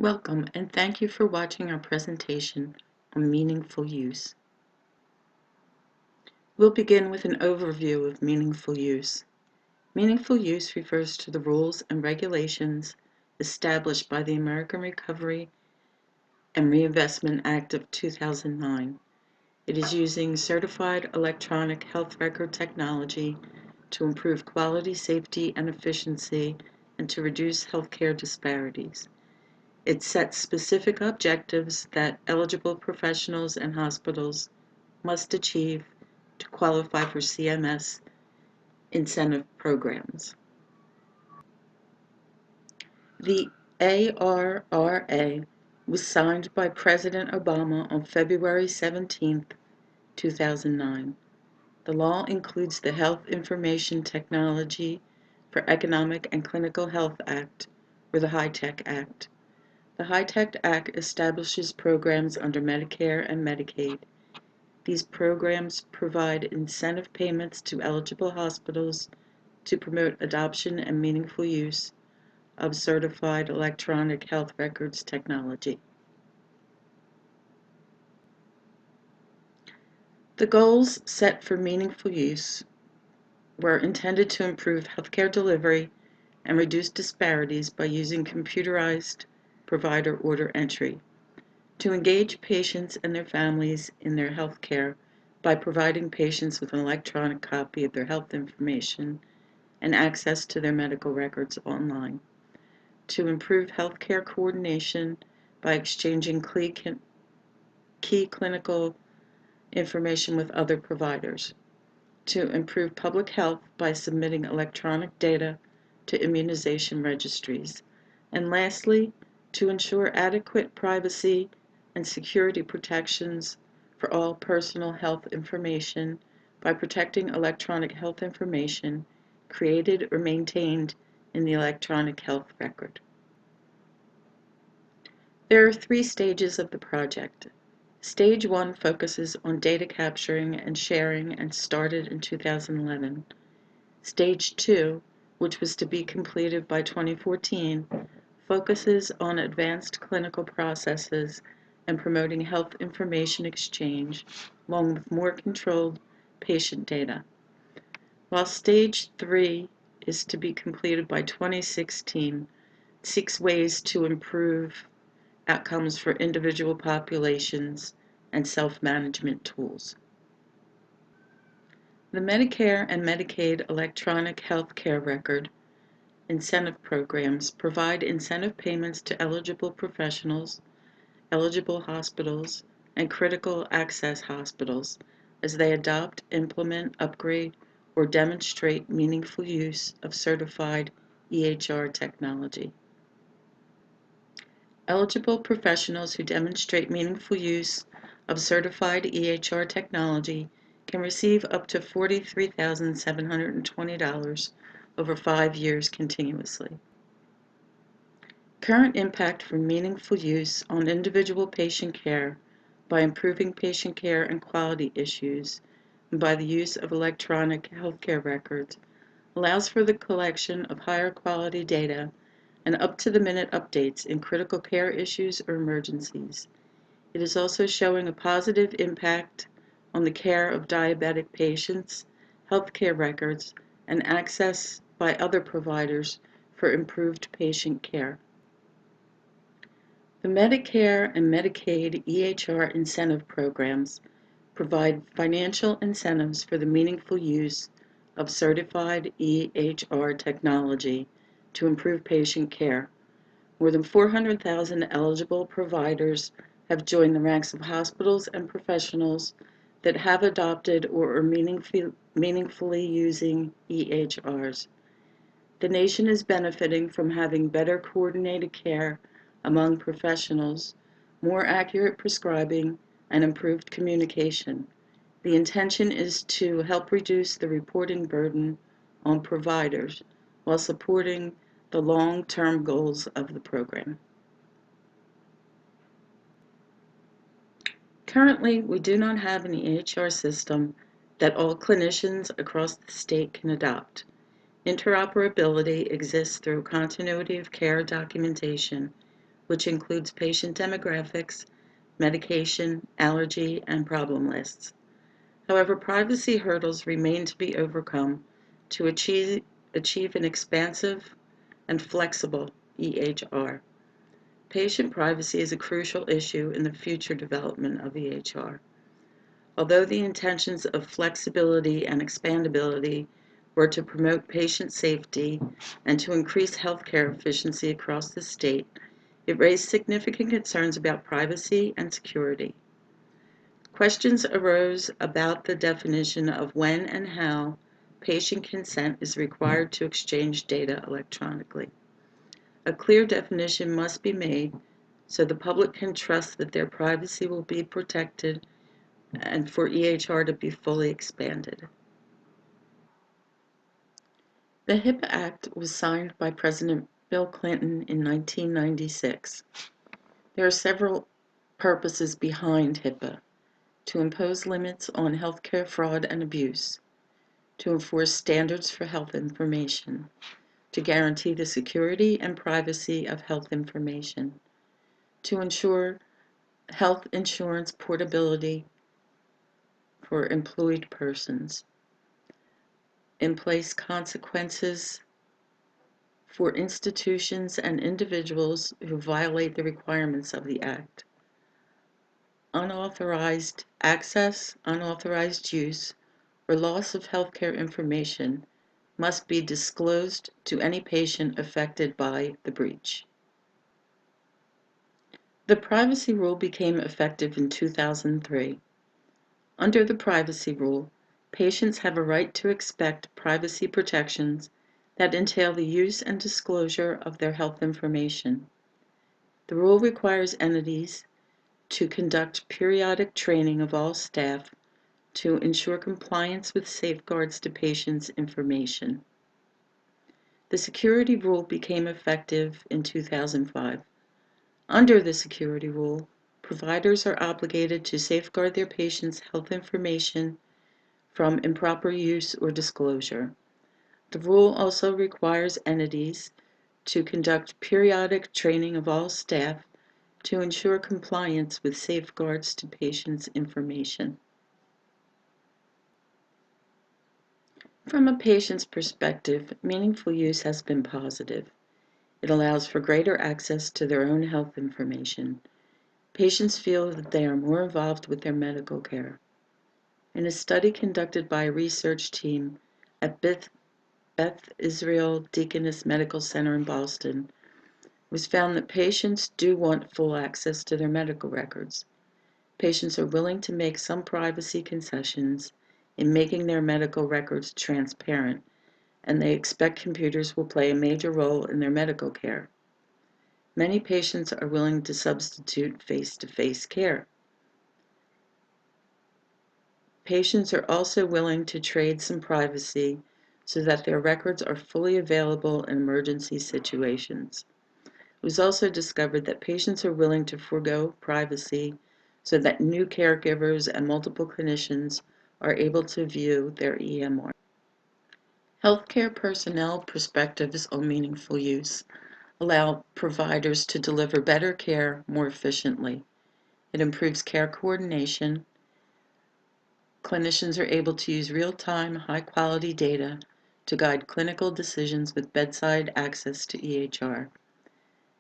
Welcome, and thank you for watching our presentation on meaningful use. We'll begin with an overview of meaningful use. Meaningful use refers to the rules and regulations established by the American Recovery and Reinvestment Act of 2009. It is using certified electronic health record technology to improve quality, safety, and efficiency, and to reduce healthcare disparities. It sets specific objectives that eligible professionals and hospitals must achieve to qualify for CMS incentive programs. The ARRA was signed by President Obama on February 17, 2009. The law includes the Health Information Technology for Economic and Clinical Health Act, or the HITECH Act. The HITECH Act establishes programs under Medicare and Medicaid. These programs provide incentive payments to eligible hospitals to promote adoption and meaningful use of certified electronic health records technology. The goals set for meaningful use were intended to improve healthcare delivery and reduce disparities by using computerized provider order entry, to engage patients and their families in their health care by providing patients with an electronic copy of their health information and access to their medical records online, to improve healthcare coordination by exchanging key clinical information with other providers, to improve public health by submitting electronic data to immunization registries, and lastly, to ensure adequate privacy and security protections for all personal health information by protecting electronic health information created or maintained in the electronic health record. There are 3 stages of the project. Stage 1 focuses on data capturing and sharing and started in 2011. Stage 2, which was to be completed by 2014, focuses on advanced clinical processes and promoting health information exchange, along with more controlled patient data. While Stage 3 is to be completed by 2016, seeks ways to improve outcomes for individual populations and self-management tools. The Medicare and Medicaid electronic health care record incentive programs provide incentive payments to eligible professionals, eligible hospitals, and critical access hospitals as they adopt, implement, upgrade, or demonstrate meaningful use of certified EHR technology. Eligible professionals who demonstrate meaningful use of certified EHR technology can receive up to $43,720 over 5 years continuously. Current impact for meaningful use on individual patient care by improving patient care and quality issues and by the use of electronic healthcare records allows for the collection of higher quality data and up-to-the-minute updates in critical care issues or emergencies. It is also showing a positive impact on the care of diabetic patients, healthcare records, and access by other providers for improved patient care. The Medicare and Medicaid EHR incentive programs provide financial incentives for the meaningful use of certified EHR technology to improve patient care. More than 400,000 eligible providers have joined the ranks of hospitals and professionals that have adopted or are meaningfully using EHRs. The nation is benefiting from having better coordinated care among professionals, more accurate prescribing, and improved communication. The intention is to help reduce the reporting burden on providers while supporting the long-term goals of the program. Currently, we do not have an EHR system that all clinicians across the state can adopt. Interoperability exists through continuity of care documentation, which includes patient demographics, medication, allergy, and problem lists. However, privacy hurdles remain to be overcome to achieve an expansive and flexible EHR. Patient privacy is a crucial issue in the future development of EHR. Although the intentions of flexibility and expandability were to promote patient safety and to increase healthcare efficiency across the state, it raised significant concerns about privacy and security. Questions arose about the definition of when and how patient consent is required to exchange data electronically. A clear definition must be made so the public can trust that their privacy will be protected and for EHR to be fully expanded. The HIPAA Act was signed by President Bill Clinton in 1996. There are several purposes behind HIPAA: to impose limits on healthcare fraud and abuse, to enforce standards for health information, to guarantee the security and privacy of health information, to ensure health insurance portability for employed persons, in place consequences for institutions and individuals who violate the requirements of the Act. Unauthorized access, unauthorized use, or loss of healthcare information must be disclosed to any patient affected by the breach. The privacy rule became effective in 2003. Under the privacy rule, patients have a right to expect privacy protections that entail the use and disclosure of their health information. The rule requires entities to conduct periodic training of all staff to ensure compliance with safeguards to patients' information. The security rule became effective in 2005. Under the security rule, providers are obligated to safeguard their patients' health information from improper use or disclosure. The rule also requires entities to conduct periodic training of all staff to ensure compliance with safeguards to patients' information. From a patient's perspective, meaningful use has been positive. It allows for greater access to their own health information. Patients feel that they are more involved with their medical care. In a study conducted by a research team at Beth Israel Deaconess Medical Center in Boston, it was found that patients do want full access to their medical records. Patients are willing to make some privacy concessions in making their medical records transparent, and they expect computers will play a major role in their medical care. Many patients are willing to substitute face-to-face care. Patients are also willing to trade some privacy so that their records are fully available in emergency situations. It was also discovered that patients are willing to forego privacy so that new caregivers and multiple clinicians are able to view their EMR. Healthcare personnel perspectives on meaningful use allow providers to deliver better care more efficiently. It improves care coordination. Clinicians are able to use real-time, high-quality data to guide clinical decisions with bedside access to EHR.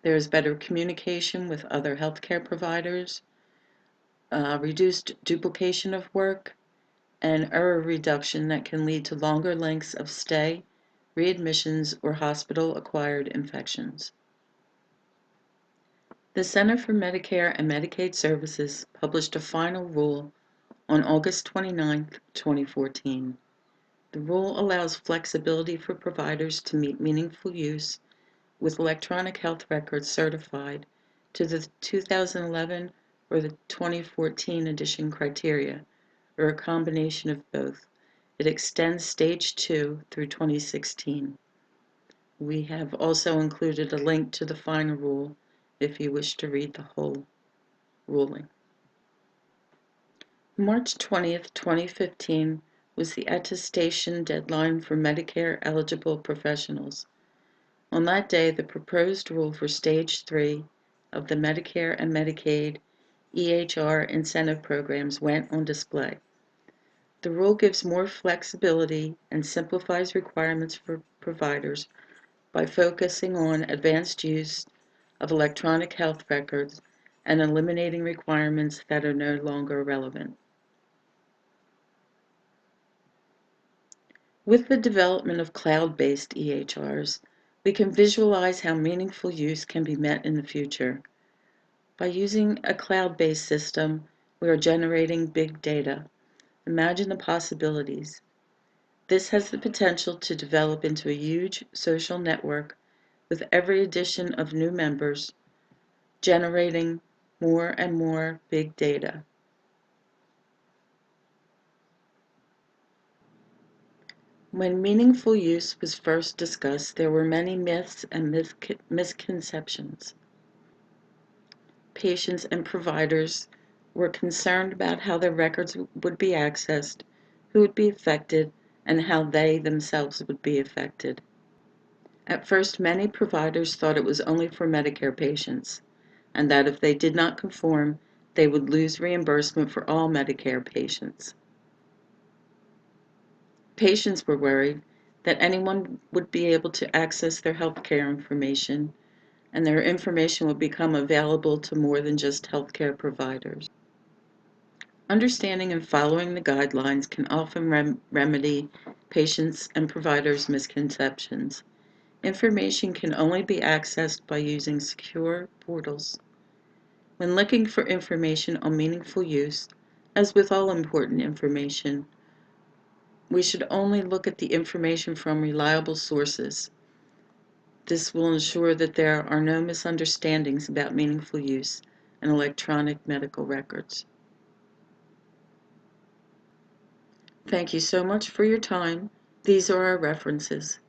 There is better communication with other healthcare providers, reduced duplication of work, and error reduction that can lead to longer lengths of stay, readmissions, or hospital-acquired infections. The Center for Medicare and Medicaid Services published a final rule on August 29, 2014. The rule allows flexibility for providers to meet meaningful use with electronic health records certified to the 2011 or the 2014 edition criteria, or a combination of both. It extends Stage 2 through 2016. We have also included a link to the final rule if you wish to read the whole ruling. March 20th, 2015 was the attestation deadline for Medicare-eligible professionals. On that day, the proposed rule for Stage 3 of the Medicare and Medicaid EHR incentive programs went on display. The rule gives more flexibility and simplifies requirements for providers by focusing on advanced use of electronic health records and eliminating requirements that are no longer relevant. With the development of cloud-based EHRs, we can visualize how meaningful use can be met in the future. By using a cloud-based system, we are generating big data. Imagine the possibilities. This has the potential to develop into a huge social network with every addition of new members, generating more and more big data. When meaningful use was first discussed, there were many myths and misconceptions. Patients and providers were concerned about how their records would be accessed, who would be affected, and how they themselves would be affected. At first, many providers thought it was only for Medicare patients, and that if they did not conform, they would lose reimbursement for all Medicare patients. Patients were worried that anyone would be able to access their healthcare information, and their information would become available to more than just healthcare providers. Understanding and following the guidelines can often remedy patients' and providers' misconceptions. Information can only be accessed by using secure portals. When looking for information on meaningful use, as with all important information, we should only look at the information from reliable sources. This will ensure that there are no misunderstandings about meaningful use in electronic medical records. Thank you so much for your time. These are our references.